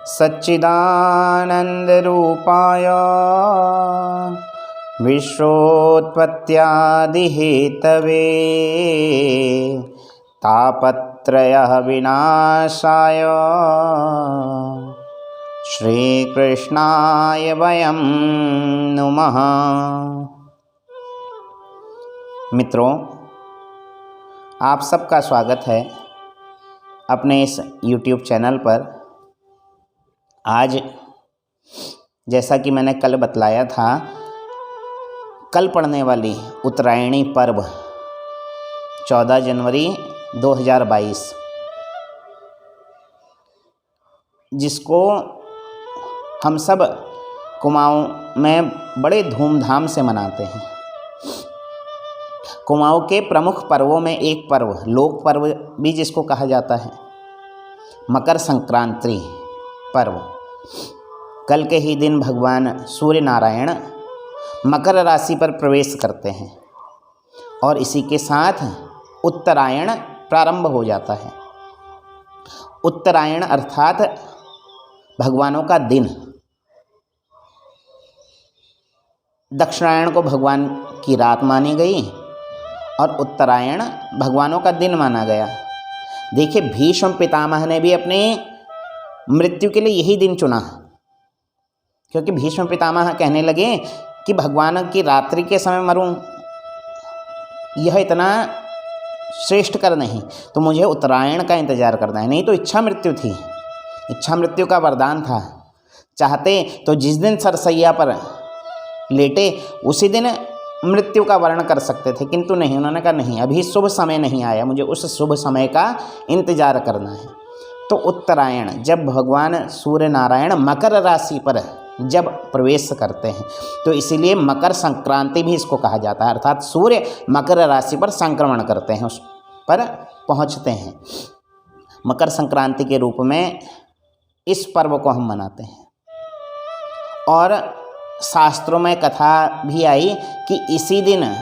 सच्चिदानन्दरूपाय विश्वोत्पत्त्यादिहेतवे तापत्रयविनाशाय श्रीकृष्णाय वयं नुमः। मित्रों, आप सबका स्वागत है अपने इस YouTube चैनल पर। आज जैसा कि मैंने कल बतलाया था, कल पड़ने वाली उत्तरायणी पर्व 14 जनवरी 2022, जिसको हम सब कुमाऊं में बड़े धूमधाम से मनाते हैं। कुमाऊं के प्रमुख पर्वों में एक पर्व, लोक पर्व भी जिसको कहा जाता है, मकर संक्रांति पर्व। कल के ही दिन भगवान सूर्य नारायण मकर राशि पर प्रवेश करते हैं और इसी के साथ उत्तरायण प्रारंभ हो जाता है। उत्तरायण अर्थात भगवानों का दिन। दक्षिणायण को भगवान की रात मानी गई और उत्तरायण भगवानों का दिन माना गया। देखिए, भीष्म पितामह ने भी अपनी मृत्यु के लिए यही दिन चुना, क्योंकि भीष्म पितामह कहने लगे कि भगवान की रात्रि के समय मरूं, यह इतना श्रेष्ठकर नहीं, तो मुझे उत्तरायण का इंतजार करना है। नहीं तो इच्छा मृत्यु थी, इच्छा मृत्यु का वरदान था। चाहते तो जिस दिन सरसैया पर लेटे उसी दिन मृत्यु का वर्ण कर सकते थे, किंतु नहीं, उन्होंने कहा नहीं, अभी शुभ समय नहीं आया, मुझे उस शुभ समय का इंतजार करना है। तो उत्तरायण, जब भगवान सूर्य नारायण मकर राशि पर जब प्रवेश करते हैं, तो इसीलिए मकर संक्रांति भी इसको कहा जाता है। अर्थात सूर्य मकर राशि पर संक्रमण करते हैं, उस पर पहुंचते हैं। मकर संक्रांति के रूप में इस पर्व को हम मनाते हैं। और शास्त्रों में कथा भी आई कि इसी दिन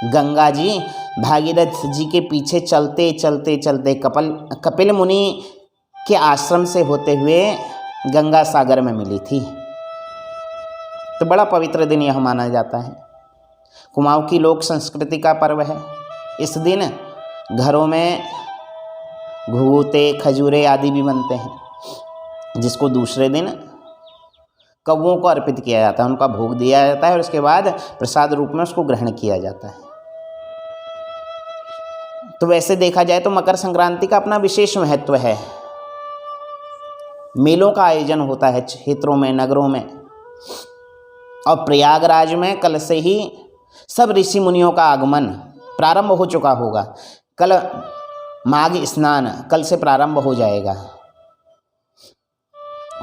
गंगा जी भागीरथ जी के पीछे चलते चलते चलते कपिल मुनि के आश्रम से होते हुए गंगा सागर में मिली थी। तो बड़ा पवित्र दिन यह माना जाता है। कुमाऊं की लोक संस्कृति का पर्व है। इस दिन घरों में घुघुते, खजूरे आदि भी बनते हैं, जिसको दूसरे दिन कौवों को अर्पित किया जाता है, उनका भोग दिया जाता है और उसके बाद प्रसाद रूप में उसको ग्रहण किया जाता है। तो वैसे देखा जाए तो मकर संक्रांति का अपना विशेष महत्व है। मेलों का आयोजन होता है क्षेत्रों में, नगरों में, और प्रयागराज में कल से ही सब ऋषि मुनियों का आगमन प्रारंभ हो चुका होगा। कल माघ स्नान कल से प्रारंभ हो जाएगा।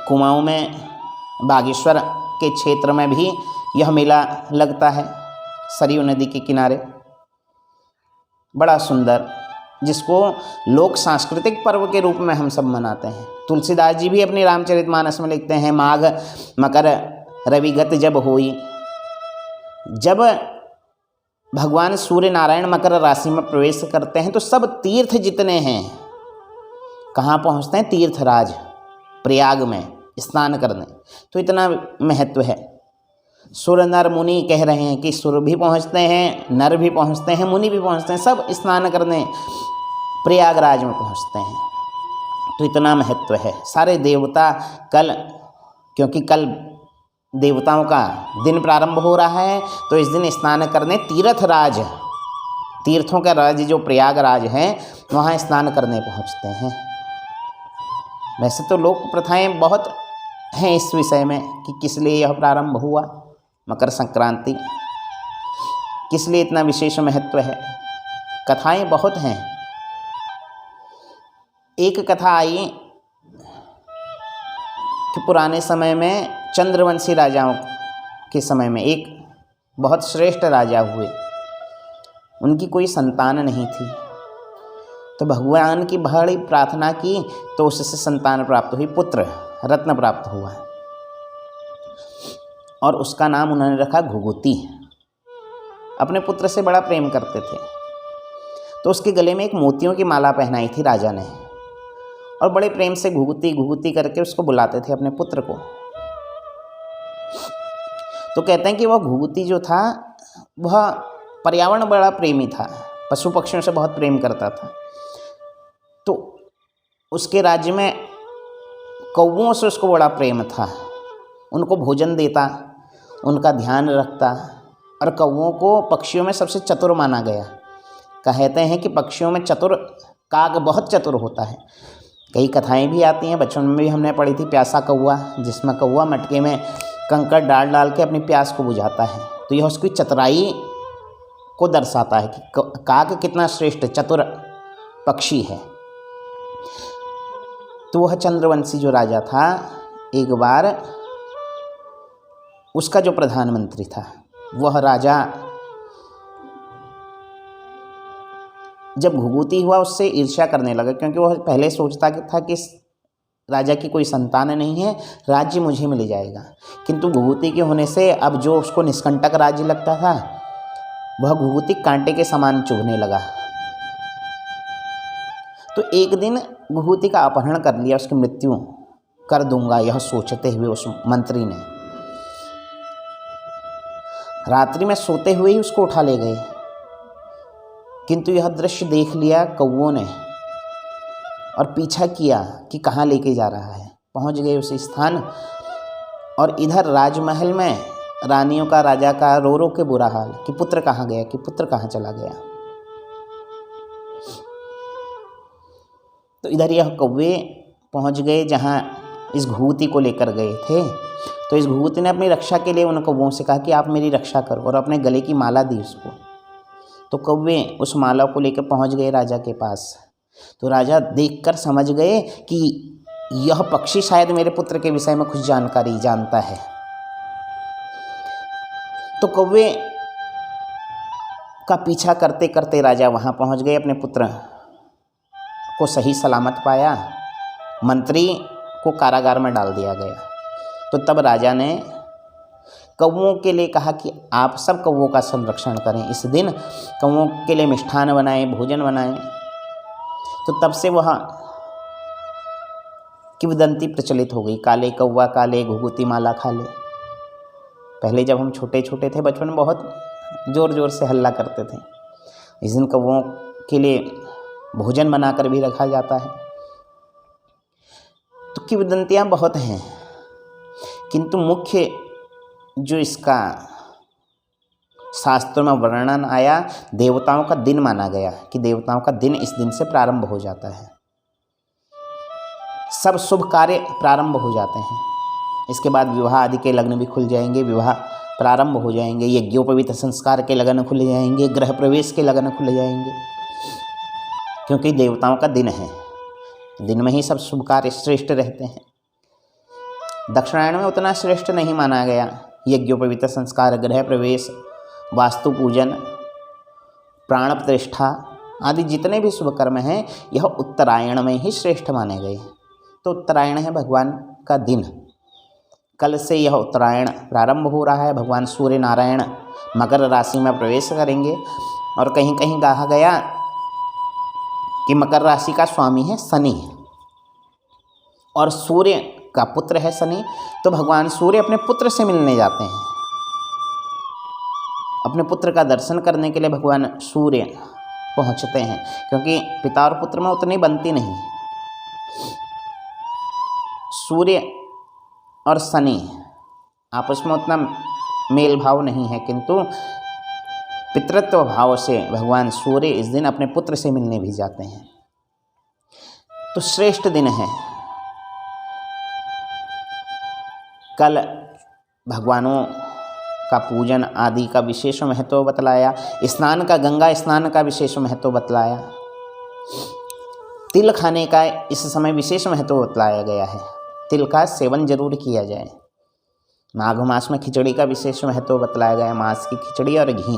कुमाऊं में बागेश्वर के क्षेत्र में भी यह मेला लगता है, सरयू नदी के किनारे, बड़ा सुंदर, जिसको लोक सांस्कृतिक पर्व के रूप में हम सब मनाते हैं। तुलसीदास जी भी अपनी रामचरितमानस में लिखते हैं, माघ मकर रविगत जब होई। जब भगवान सूर्य नारायण मकर राशि में प्रवेश करते हैं तो सब तीर्थ जितने हैं कहाँ पहुँचते हैं? तीर्थराज प्रयाग में स्नान करने। तो इतना महत्व है। सुर नर मुनि कह रहे हैं कि सुर भी पहुँचते हैं, नर भी पहुँचते हैं, मुनि भी पहुँचते हैं, सब स्नान करने प्रयागराज में पहुँचते हैं। तो इतना महत्व है। सारे देवता कल, क्योंकि कल देवताओं का दिन प्रारंभ हो रहा है, तो इस दिन स्नान करने तीर्थराज, तीर्थों का राज्य जो प्रयागराज है, वहाँ स्नान करने पहुँचते हैं। वैसे तो लोक प्रथाएं बहुत हैं इस विषय में कि किस लिए यह प्रारंभ हुआ, मकर संक्रांति किस लिए इतना विशेष महत्व है। कथाएं बहुत हैं। एक कथा आई कि पुराने समय में चंद्रवंशी राजाओं के समय में एक बहुत श्रेष्ठ राजा हुए, उनकी कोई संतान नहीं थी। तो भगवान की बड़ी प्रार्थना की तो उससे संतान प्राप्त हुई, पुत्र रत्न प्राप्त हुआ और उसका नाम उन्होंने रखा घुघुती। अपने पुत्र से बड़ा प्रेम करते थे। तो उसके गले में एक मोतियों की माला पहनाई थी राजा ने, और बड़े प्रेम से घुघुती घुघुती करके उसको बुलाते थे अपने पुत्र को। तो कहते हैं कि वह घुघुती जो था वह पर्यावरण बड़ा प्रेमी था, पशु पक्षियों से बहुत प्रेम करता था। तो उसके राज्य में कौवों से उसको बड़ा प्रेम था, उनको भोजन देता, उनका ध्यान रखता, और कौवों को पक्षियों में सबसे चतुर माना गया। कहते हैं कि पक्षियों में चतुर काग बहुत चतुर होता है। कई कथाएं भी आती हैं, बचपन में भी हमने पढ़ी थी प्यासा कौवा, जिसमें कौवा मटके में कंकड़ डाल डाल के अपनी प्यास को बुझाता है। तो यह उसकी चतुराई को दर्शाता है कि काग कितना श्रेष्ठ चतुर पक्षी है। तो वह चंद्रवंशी जो राजा था, एक बार उसका जो प्रधानमंत्री था वह राजा जब घुघुती हुआ उससे ईर्ष्या करने लगा, क्योंकि वह पहले सोचता था कि इस राजा की कोई संतान नहीं है, राज्य मुझे मिल जाएगा। किंतु घुघुती के होने से अब जो उसको निष्कंटक राज्य लगता था वह घुघुती कांटे के समान चुभने लगा। तो एक दिन घुघुती का अपहरण कर लिया, उसकी मृत्यु कर दूंगा यह सोचते हुए उस मंत्री ने रात्रि में सोते हुए ही उसको उठा ले गए। किंतु यह दृश्य देख लिया कौवों ने और पीछा किया कि कहाँ लेके जा रहा है। पहुँच गए उस स्थान, और इधर राजमहल में रानियों का, राजा का रो रो के बुरा हाल कि पुत्र कहाँ गया, कि पुत्र कहाँ चला गया। तो इधर यह कौवे पहुँच गए जहाँ इस घुघुती को लेकर गए थे। तो इस घुघुती ने अपनी रक्षा के लिए उन कौवों से कहा कि आप मेरी रक्षा करो, और अपने गले की माला दी उसको। तो कौवे उस माला को लेकर पहुंच गए राजा के पास। तो राजा देखकर समझ गए कि यह पक्षी शायद मेरे पुत्र के विषय में कुछ जानकारी जानता है। तो कौवे का पीछा करते करते राजा वहां पहुंच गए, अपने पुत्र को सही सलामत पाया। मंत्री को कारागार में डाल दिया गया। तो तब राजा ने कौवों के लिए कहा कि आप सब कौवों का संरक्षण करें, इस दिन कौवों के लिए मिष्ठान बनाएं, भोजन बनाएं। तो तब से वह किंवदंती प्रचलित हो गई, काले कौवा काले घुघुती माला खा ले। पहले जब हम छोटे छोटे थे बचपन में बहुत ज़ोर ज़ोर से हल्ला करते थे। इस दिन कौवों के लिए भोजन बनाकर भी रखा जाता है। तो किंवदंतियाँ बहुत हैं, किंतु मुख्य जो इसका शास्त्रों में वर्णन आया, देवताओं का दिन माना गया कि देवताओं का दिन इस दिन से प्रारंभ हो जाता है। सब शुभ कार्य प्रारंभ हो जाते हैं। इसके बाद विवाह आदि के लग्न भी खुल जाएंगे, विवाह प्रारंभ हो जाएंगे, यज्ञोपवीत संस्कार के लगन खुल जाएंगे, गृह प्रवेश के लगन खुल जाएंगे, क्योंकि देवताओं का दिन है। दिन में ही सब शुभ कार्य श्रेष्ठ रहते हैं। दक्षिणायन में उतना श्रेष्ठ नहीं माना गया। यज्ञोपवीत संस्कार, गृह प्रवेश, वास्तु पूजन, प्राण प्रतिष्ठा आदि जितने भी शुभ कर्म हैं यह उत्तरायण में ही श्रेष्ठ माने गए। तो उत्तरायण है भगवान का दिन। कल से यह उत्तरायण प्रारंभ हो रहा है। भगवान सूर्य नारायण मकर राशि में प्रवेश करेंगे, और कहीं कहीं कहा गया कि मकर राशि का स्वामी है शनि, और सूर्य का पुत्र है शनि। तो भगवान सूर्य अपने पुत्र से मिलने जाते हैं। अपने पुत्र का दर्शन करने के लिए भगवान सूर्य पहुंचते हैं, क्योंकि पिता और पुत्र में उतनी बनती नहीं। सूर्य और शनि आपस में उतना मेल भाव नहीं है, किंतु पितृत्व भाव से भगवान सूर्य इस दिन अपने पुत्र से मिलने भी जाते हैं। तो श्रेष्ठ दिन है। कल भगवानों का पूजन आदि का विशेष महत्व बतलाया। स्नान का, गंगा स्नान का विशेष महत्व बतलाया। तिल खाने का इस समय विशेष महत्व बतलाया गया है। तिल का सेवन जरूर किया जाए। माघ मास में खिचड़ी का विशेष महत्व बतलाया गया। मांस की खिचड़ी और घी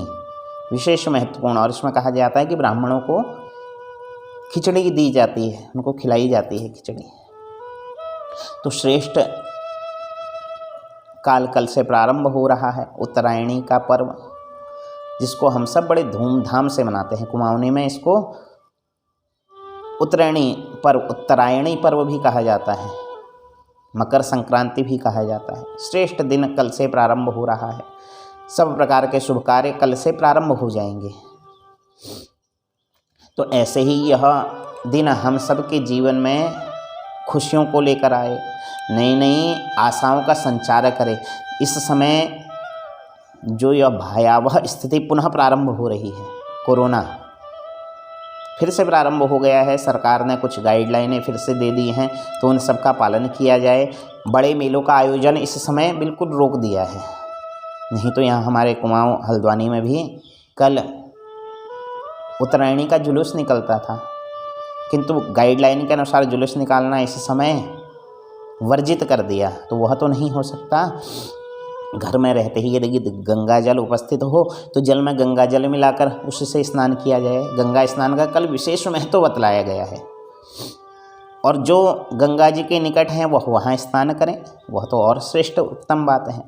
विशेष महत्वपूर्ण, और इसमें कहा जाता है कि ब्राह्मणों को खिचड़ी दी जाती है, उनको खिलाई जाती है खिचड़ी। तो श्रेष्ठ काल कल से प्रारंभ हो रहा है उत्तरायणी का पर्व। जिसको हम सब बड़े धूमधाम से मनाते हैं। कुमाऊनी में इसको उत्तरायणी पर्व, उत्तरायणी पर्व भी कहा जाता है, मकर संक्रांति भी कहा जाता है। श्रेष्ठ दिन कल से प्रारंभ हो रहा है। सब प्रकार के शुभ कार्य कल से प्रारंभ हो जाएंगे। तो ऐसे ही यह दिन हम सब के जीवन में खुशियों को लेकर आए, नई नई आशाओं का संचार करे। इस समय जो यह भयावह स्थिति पुनः प्रारंभ हो रही है, कोरोना फिर से प्रारंभ हो गया है। सरकार ने कुछ गाइडलाइनें फिर से दे दी हैं, तो उन सब का पालन किया जाए। बड़े मेलों का आयोजन इस समय बिल्कुल रोक दिया है। नहीं तो यहाँ हमारे कुमाऊँ हल्द्वानी में भी कल उत्तरायणी का जुलूस निकलता था, किंतु गाइडलाइन के अनुसार जुलूस निकालना इस समय वर्जित कर दिया। तो वह तो नहीं हो सकता। घर में रहते ही यदि गंगा जल उपस्थित हो तो जल में गंगा जल मिलाकर उससे स्नान किया जाए। गंगा स्नान का कल विशेष महत्व बतलाया गया है, और जो गंगा जी के निकट हैं वह वहाँ स्नान करें, वह तो और श्रेष्ठ उत्तम बात है।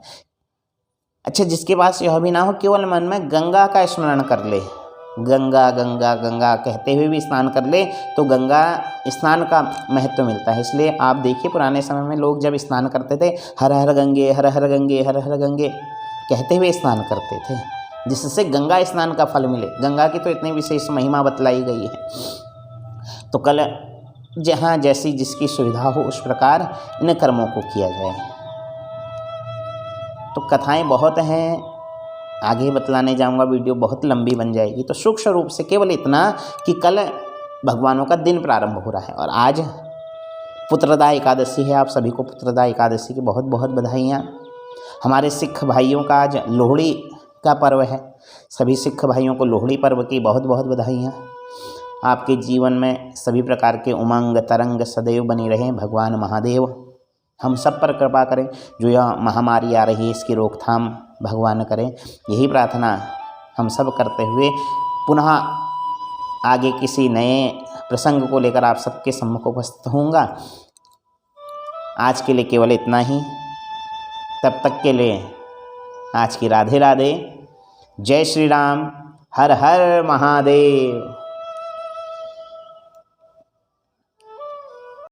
अच्छा, जिसके पास यह भी ना हो, केवल मन में गंगा का स्मरण कर ले, गंगा गंगा गंगा कहते हुए भी स्नान कर ले, तो गंगा स्नान का महत्व मिलता है। इसलिए आप देखिए पुराने समय में लोग जब स्नान करते थे, हर हर गंगे हर हर गंगे हर हर गंगे कहते हुए स्नान करते थे, जिससे गंगा स्नान का फल मिले। गंगा की तो इतनी विशेष महिमा बतलाई गई है। तो कल जहाँ जैसी जिसकी सुविधा हो उस प्रकार इन कर्मों को किया जाए। तो कथाएँ बहुत हैं, आगे बतलाने जाऊंगा, वीडियो बहुत लंबी बन जाएगी। तो सूक्ष्म रूप से केवल इतना कि कल भगवानों का दिन प्रारंभ हो रहा है, और आज पुत्रदा एकादशी है। आप सभी को पुत्रदा एकादशी की बहुत बहुत बधाइयाँ। हमारे सिख भाइयों का आज लोहड़ी का पर्व है। सभी सिख भाइयों को लोहड़ी पर्व की बहुत बहुत बधाइयाँ। आपके जीवन में सभी प्रकार के उमंग तरंग सदैव बनी रहें। भगवान महादेव हम सब पर कृपा करें। जो यह महामारी आ रही है इसकी रोकथाम भगवान करें, यही प्रार्थना हम सब करते हुए पुनः आगे किसी नए प्रसंग को लेकर आप सबके सम्मुख उपस्थित होऊंगा। आज के लिए केवल इतना ही। तब तक के लिए आज की राधे राधे, जय श्री राम, हर हर महादेव।